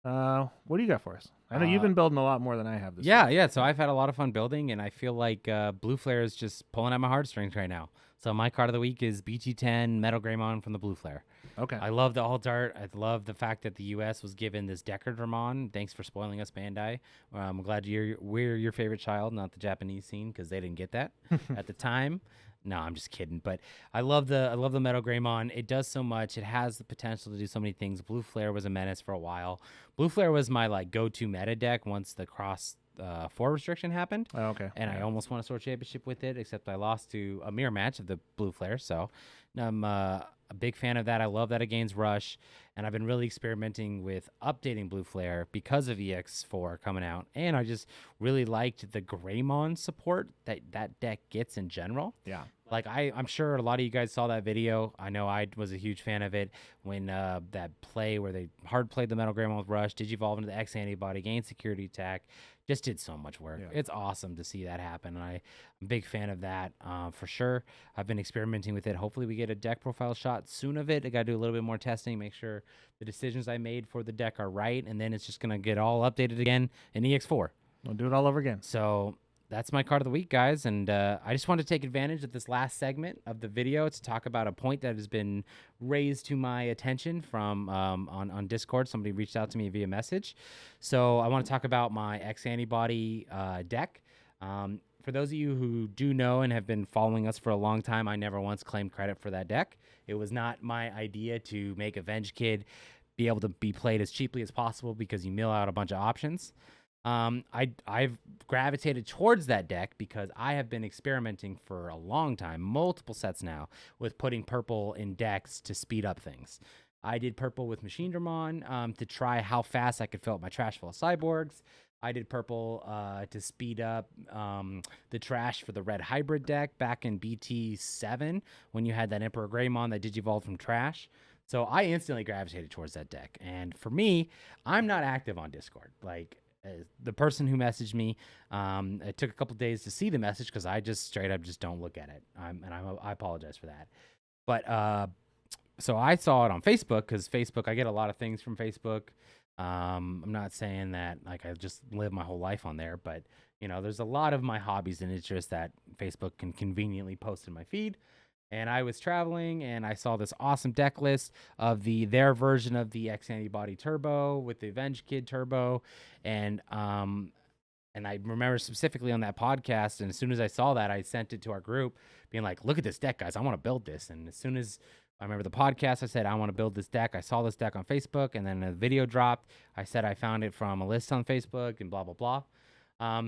What do you got for us? I know you've been building a lot more than I have this week. Yeah. So I've had a lot of fun building, and I feel like Blue Flare is just pulling at my heartstrings right now. So my card of the week is BT10 Metal Greymon from the Blue Flare. Okay. I love the alt art. I love the fact that the U.S. was given this Decker Dramon. Thanks for spoiling us, Bandai. I'm glad we're your favorite child, not the Japanese scene, because they didn't get that at the time. No, I'm just kidding. But I love the Metal Greymon. It does so much. It has the potential to do so many things. Blue Flare was a menace for a while. Blue Flare was my go-to meta deck once the cross 4 restriction happened. Oh, okay. And I almost won a Sword Championship with it, except I lost to a mirror match of the Blue Flare. So I'm a big fan of that. I love that it gains Rush. And I've been really experimenting with updating Blue Flare because of EX4 coming out. And I just really liked the Greymon support that deck gets in general. Yeah. I'm sure a lot of you guys saw that video. I know I was a huge fan of it when that play where they hard played the Metal Greymon with Rush, Digivolve into the X antibody, gain security attack, just did so much work. Yeah. It's awesome to see that happen. And I'm a big fan of that for sure. I've been experimenting with it. Hopefully we get a deck profile shot soon of it. I got to do a little bit more testing, make sure the decisions I made for the deck are right. And then it's just going to get all updated again in EX4. We'll do it all over again. So that's my card of the week, guys. And I just want to take advantage of this last segment of the video to talk about a point that has been raised to my attention from on Discord. Somebody reached out to me via message. So I want to talk about my ExAntibody deck. For those of you who do know and have been following us for a long time, I never once claimed credit for that deck. It was not my idea to make Avenge Kid be able to be played as cheaply as possible because you mill out a bunch of options. I've gravitated towards that deck because I have been experimenting for a long time, multiple sets now, with putting purple in decks to speed up things. I did purple with Machine Dramon to try how fast I could fill up my trash full of cyborgs. I did purple to speed up the trash for the red hybrid deck back in BT7 when you had that Emperor Greymon that digivolved from trash. So I instantly gravitated towards that deck. And for me, I'm not active on Discord. Like, the person who messaged me, it took a couple days to see the message because I just straight up just don't look at it. I apologize for that. But so I saw it on Facebook because Facebook, I get a lot of things from Facebook. I'm not saying that like I just live my whole life on there, but you know, there's a lot of my hobbies and interests that Facebook can conveniently post in my feed. And I was traveling and I saw this awesome deck list of their version of the ExAntibody Turbo with the Avenge Kid Turbo. And I remember specifically on that podcast, and as soon as I saw that, I sent it to our group being like, look at this deck, guys. I want to build this. And as soon as I remember the podcast, I said, I want to build this deck. I saw this deck on Facebook, and then a video dropped. I said I found it from a list on Facebook and blah, blah, blah.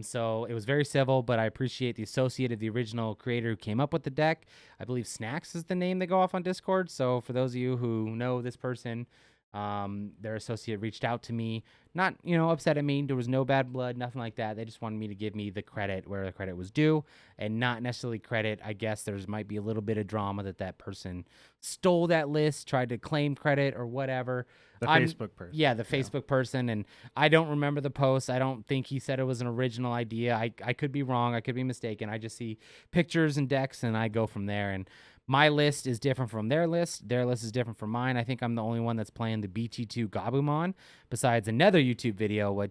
So it was very civil, but I appreciate the associate of the original creator who came up with the deck. I believe Snacks is the name they go off on Discord. So for those of you who know this person, their associate reached out to me, not, upset at me. There was no bad blood, nothing like that. They just wanted me to give me the credit where the credit was due and not necessarily credit. I guess there's might be a little bit of drama that person stole that list, tried to claim credit or whatever. Facebook person. Yeah, the Facebook person. And I don't remember the post. I don't think he said it was an original idea. I could be wrong. I could be mistaken. I just see pictures and decks and I go from there. And my list is different from their list. Their list is different from mine. I think I'm the only one that's playing the BT2 Gabumon besides another YouTube video,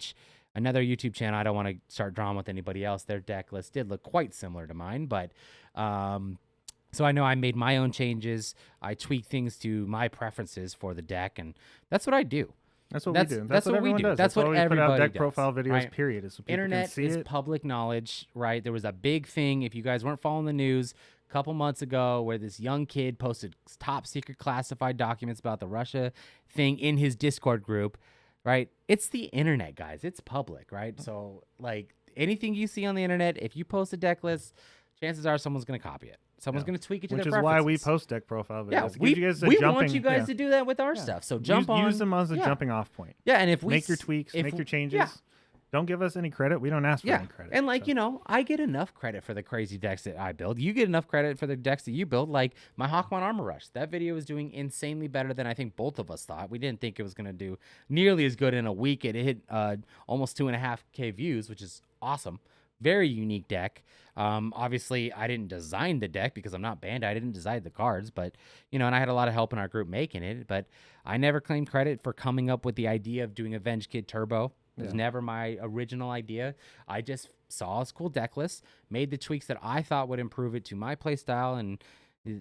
another YouTube channel. I don't want to start drama with anybody else. Their deck list did look quite similar to mine, but so I know I made my own changes. I tweak things to my preferences for the deck, and that's what I do. That's what we do. That's what everyone does. That's what we everybody put out deck does, profile videos, right? period. So people Internet can see is it. public knowledge, right? There was a big thing, if you guys weren't following the news, a couple months ago where this young kid posted top secret classified documents about the Russia thing in his Discord group, right? It's the internet, guys. It's public, right? So, like, anything you see on the internet, if you post a deck list, chances are someone's going to copy it. Someone's going to tweak it to Which their is preferences. why we post deck profile videos. Yeah, It gives you guys we want you guys to do that with our stuff. So jump on. Use them as a jumping off point. Yeah, and if we make your tweaks, make your changes. Yeah. Don't give us any credit. We don't ask for any credit. And I get enough credit for the crazy decks that I build. You get enough credit for the decks that you build. Like my Hawkmon Armor Rush. That video was doing insanely better than I think both of us thought. We didn't think it was going to do nearly as good in a week. It hit almost 2.5K views, which is awesome. Very unique deck. Obviously, I didn't design the deck because I'm not Bandai. I didn't design the cards, but and I had a lot of help in our group making it. But I never claimed credit for coming up with the idea of doing Avenge Kid Turbo. It was never my original idea. I just saw a cool deck list, made the tweaks that I thought would improve it to my play style, and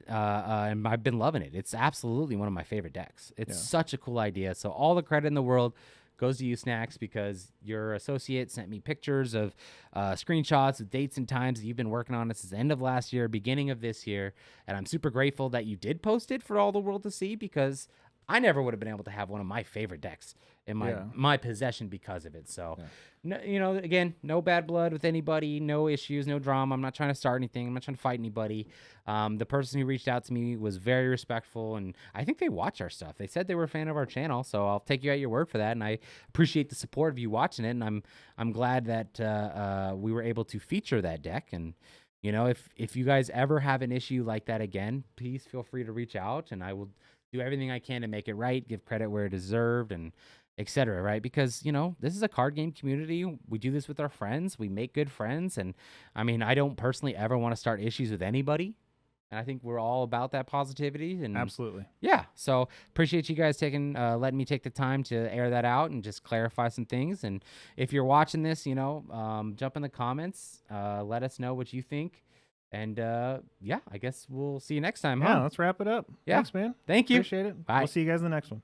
I've been loving it. It's absolutely one of my favorite decks. It's such a cool idea. So all the credit in the world goes to you, Snacks, because your associate sent me pictures of screenshots of dates and times that you've been working on it since the end of last year, beginning of this year. And I'm super grateful that you did post it for all the world to see, because I never would have been able to have one of my favorite decks in my possession because of it. So, no, again, no bad blood with anybody, no issues, no drama. I'm not trying to start anything. I'm not trying to fight anybody. The person who reached out to me was very respectful, and I think they watch our stuff. They said they were a fan of our channel, so I'll take you at your word for that, and I appreciate the support of you watching it, and I'm glad that we were able to feature that deck. And if you guys ever have an issue like that again, please feel free to reach out, and I will do everything I can to make it right, give credit where it deserved, and etc. Right? Because, this is a card game community. We do this with our friends. We make good friends. And I mean, I don't personally ever want to start issues with anybody. And I think we're all about that positivity. And Absolutely. yeah. So appreciate you guys letting me take the time to air that out and just clarify some things. And if you're watching this, jump in the comments, let us know what you think. And I guess we'll see you next time. Yeah, Huh? let's wrap it up. Yeah. Thanks, man. Thank you. Appreciate it. Bye. We'll see you guys in the next one.